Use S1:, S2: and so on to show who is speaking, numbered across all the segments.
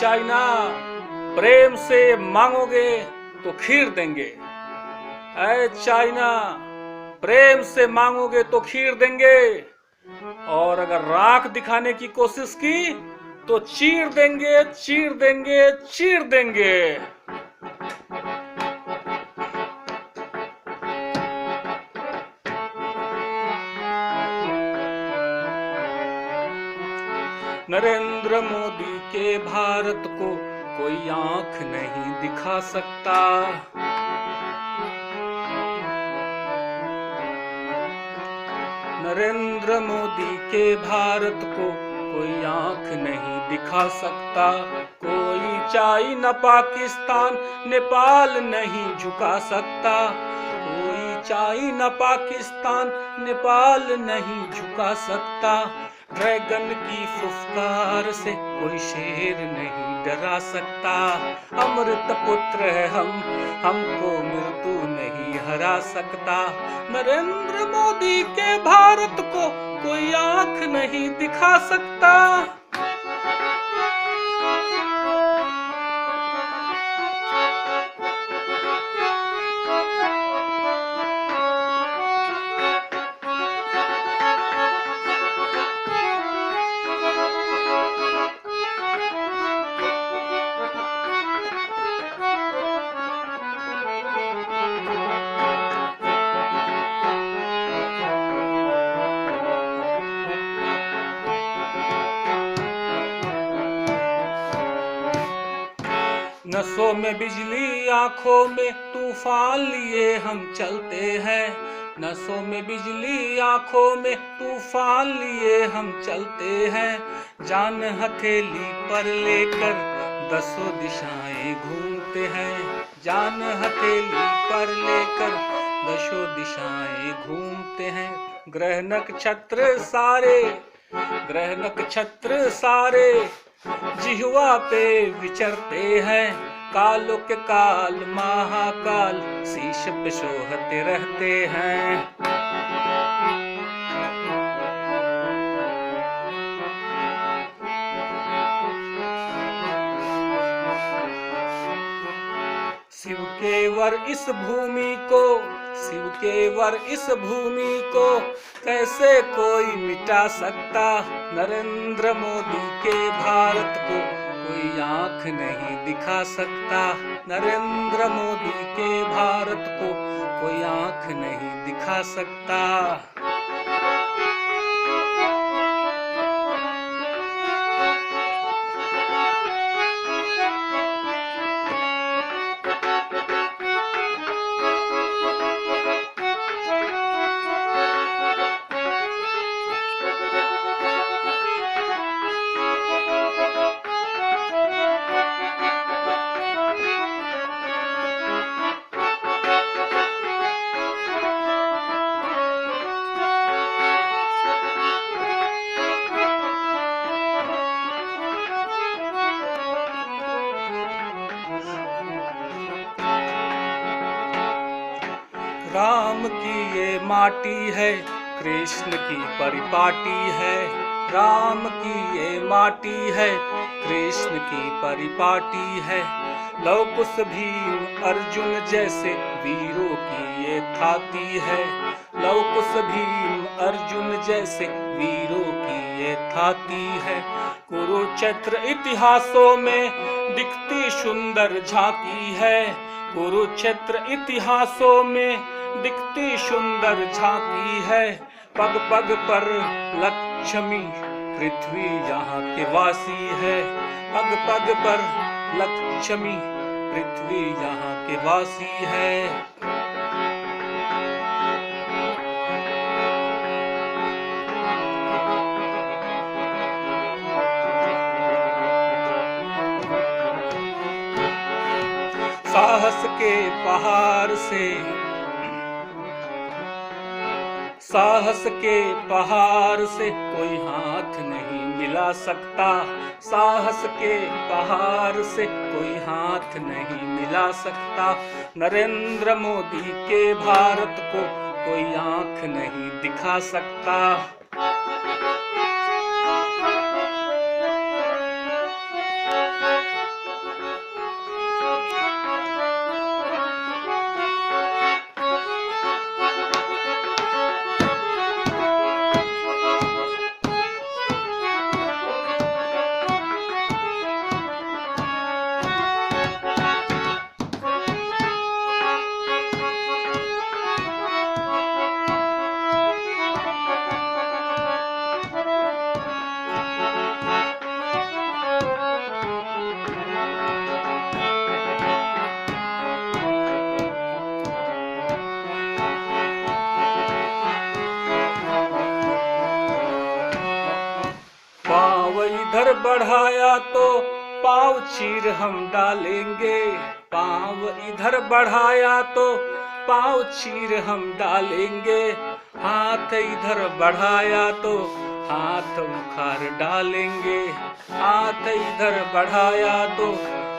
S1: China, प्रेम से मांगोगे तो खीर देंगे। ऐ चाइना, प्रेम से मांगोगे तो खीर देंगे, और अगर राख दिखाने की कोशिश की तो चीर देंगे, चीर देंगे, चीर देंगे। नरेंद्र मोदी के भारत को कोई आंख नहीं दिखा सकता। नरेंद्र मोदी के भारत को कोई आंख नहीं दिखा सकता। कोई चाइना, पाकिस्तान, नेपाल नहीं झुका सकता। कोई चाइना, पाकिस्तान, नेपाल नहीं झुका सकता। ड्रैगन की फुफकार से कोई शेर नहीं डरा सकता। अमृत पुत्र है हम, हमको मृत्यु नहीं हरा सकता। नरेंद्र मोदी के भारत को कोई आंख नहीं दिखा सकता। नसों में बिजली, आंखों में तूफान लिए हम चलते हैं। नसों में बिजली, आंखों में तूफान लिए हम चलते हैं। जान हथेली पर लेकर दसों दिशाएं घूमते हैं। जान हथेली पर लेकर दसों दिशाएं घूमते हैं। ग्रह नक्षत्र सारे, ग्रह नक्षत्र सारे जिह्वा पे विचरते हैं। कालों के काल महाकाल शीश पे शोहते रहते हैं। शिव के वर इस भूमि को, शिव के वर इस भूमि को कैसे कोई मिटा सकता। नरेंद्र मोदी के भारत को कोई आंख नहीं दिखा सकता। नरेंद्र मोदी के भारत को कोई आंख नहीं दिखा सकता। राम की ये माटी है, कृष्ण की परिपाटी है। राम की ये माटी है, कृष्ण की परिपाटी है। लव कुश भीम अर्जुन जैसे वीरों की ये थाती है। लव कुश भीम अर्जुन जैसे वीरों की ये थाती है। कुरुक्षेत्र इतिहासों में दिखती सुंदर झांकी है। कुरुक्षेत्र इतिहासों में दिखती सुंदर झांकी है। पग पग पर लक्ष्मी पृथ्वी यहाँ के वासी है। पग पग पर लक्ष्मी पृथ्वी यहाँ के वासी है। साहस के पहाड़ से, साहस के पहाड़ से कोई हाथ नहीं मिला सकता। साहस के पहाड़ से कोई हाथ नहीं मिला सकता। नरेंद्र मोदी के भारत को कोई आंख नहीं दिखा सकता। इधर बढ़ाया तो पाँव चीर हम डालेंगे, पाँव इधर बढ़ाया तो पाँव चीर हम डालेंगे, हाथ इधर बढ़ाया तो हाथ उखाड़ डालेंगे, हाथ इधर बढ़ाया तो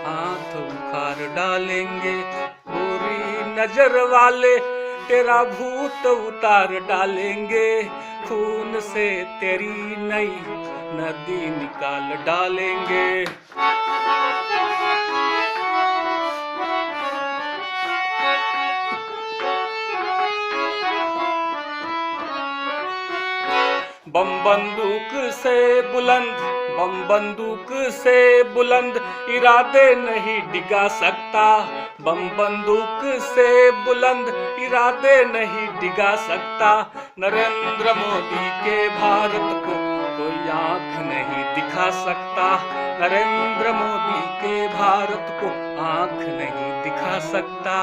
S1: हाथ उखाड़ डालेंगे। बुरी नजर वाले तेरा भूत उतार डालेंगे, खून से तेरी नई नदी निकाल डालेंगे। बम बंदूक से बुलंद, बम बंदूक से बुलंद इरादे नहीं डिगा सकता, बम बंदूक से बुलंद इरादे नहीं डिगा सकता। नरेंद्र मोदी के भारत को कोई आंख नहीं दिखा सकता, नरेंद्र मोदी के भारत को आंख नहीं दिखा सकता।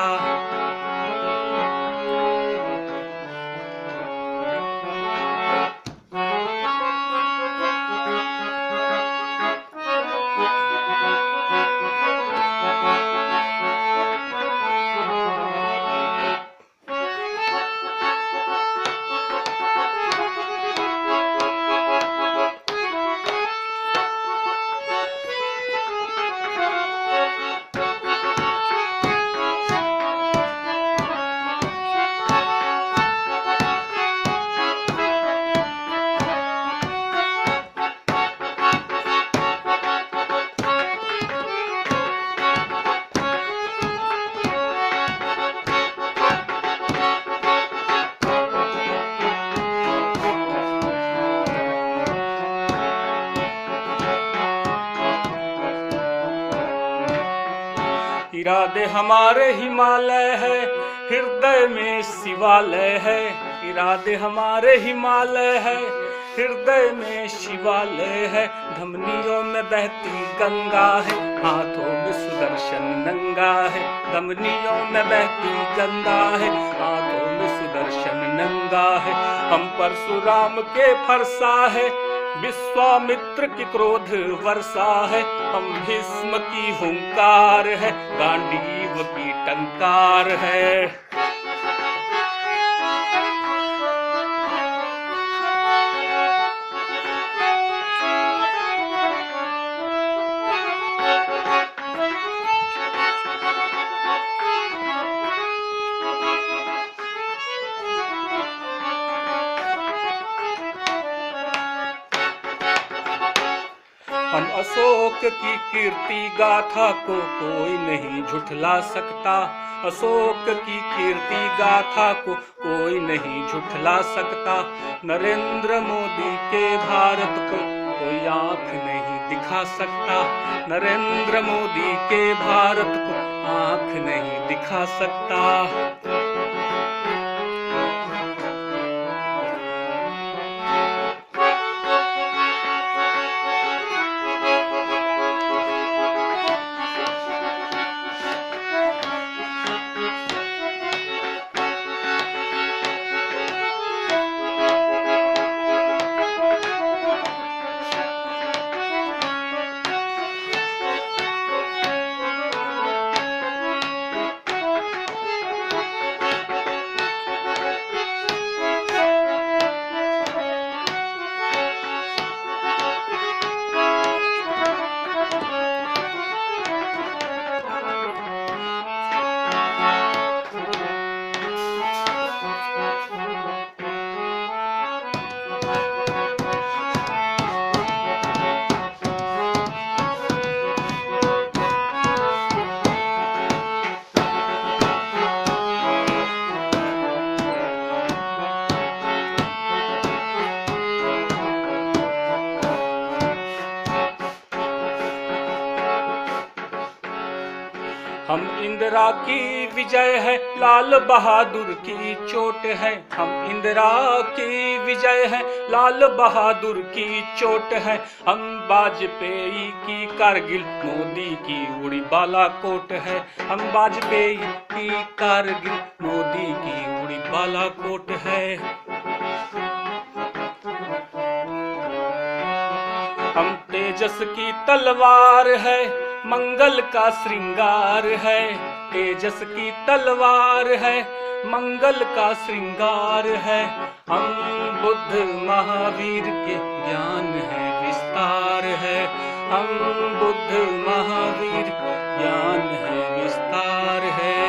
S1: इरादे हमारे हिमालय है, हृदय में शिवालय है, इरादे हमारे हिमालय है, हृदय में शिवालय है। धमनियों में बहती गंगा है, हाथों में सुदर्शन नंगा है, धमनियों में बहती गंगा है, हाथों में सुदर्शन नंगा है। हम परशुराम के फरसा है, विश्वामित्र की क्रोध वर्षा है, हम भीष्म की हुंकार है, गांडीव की टंकार है। हम अशोक की कीर्ति गाथा को कोई नहीं झुठला सकता, अशोक की कीर्ति गाथा को कोई नहीं झुठला सकता। नरेंद्र मोदी के भारत को कोई आंख नहीं दिखा सकता, नरेंद्र मोदी के भारत को आंख नहीं दिखा सकता। हम इंदिरा की विजय है, लाल बहादुर की चोट है, हम इंदिरा की विजय है, लाल बहादुर की चोट है। हम वाजपेयी की कारगिल, मोदी की उड़ी बालाकोट है, हम वाजपेयी की कारगिल, मोदी की उड़ी बालाकोट है। हम तेजस की तलवार है, मंगल का श्रृंगार है। तेजस की तलवार है, मंगल का श्रृंगार है। हम बुद्ध महावीर के ज्ञान है विस्तार है। हम बुद्ध महावीर ज्ञान है विस्तार है।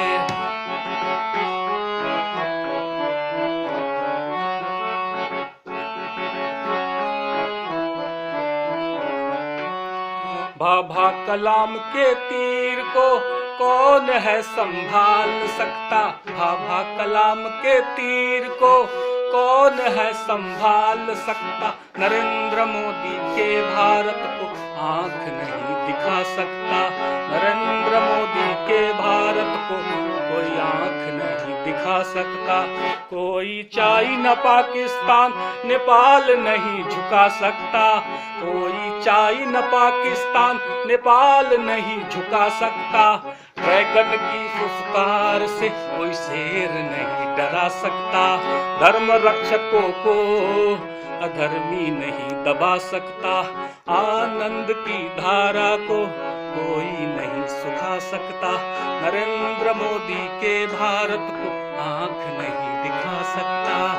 S1: भाभा कलाम के तीर को कौन है संभाल सकता। भाभा कलाम के तीर को कौन है संभाल सकता। नरेंद्र मोदी के भारत को आंख नहीं दिखा सकता। नरेंद्र मोदी के भारत को कोई आंख नहीं दिखा सकता। कोई चाइना पाकिस्तान नेपाल नहीं झुका सकता। कोई चाइना पाकिस्तान नेपाल नहीं झुका सकता। ड्रैगन की फुफकार से कोई शेर नहीं डरा सकता। धर्म रक्षकों को अधर्मी नहीं दबा सकता। आनंद की धारा को कोई नहीं सुखा सकता। नरेंद्र मोदी के भारत को आंख नहीं दिखा सकता।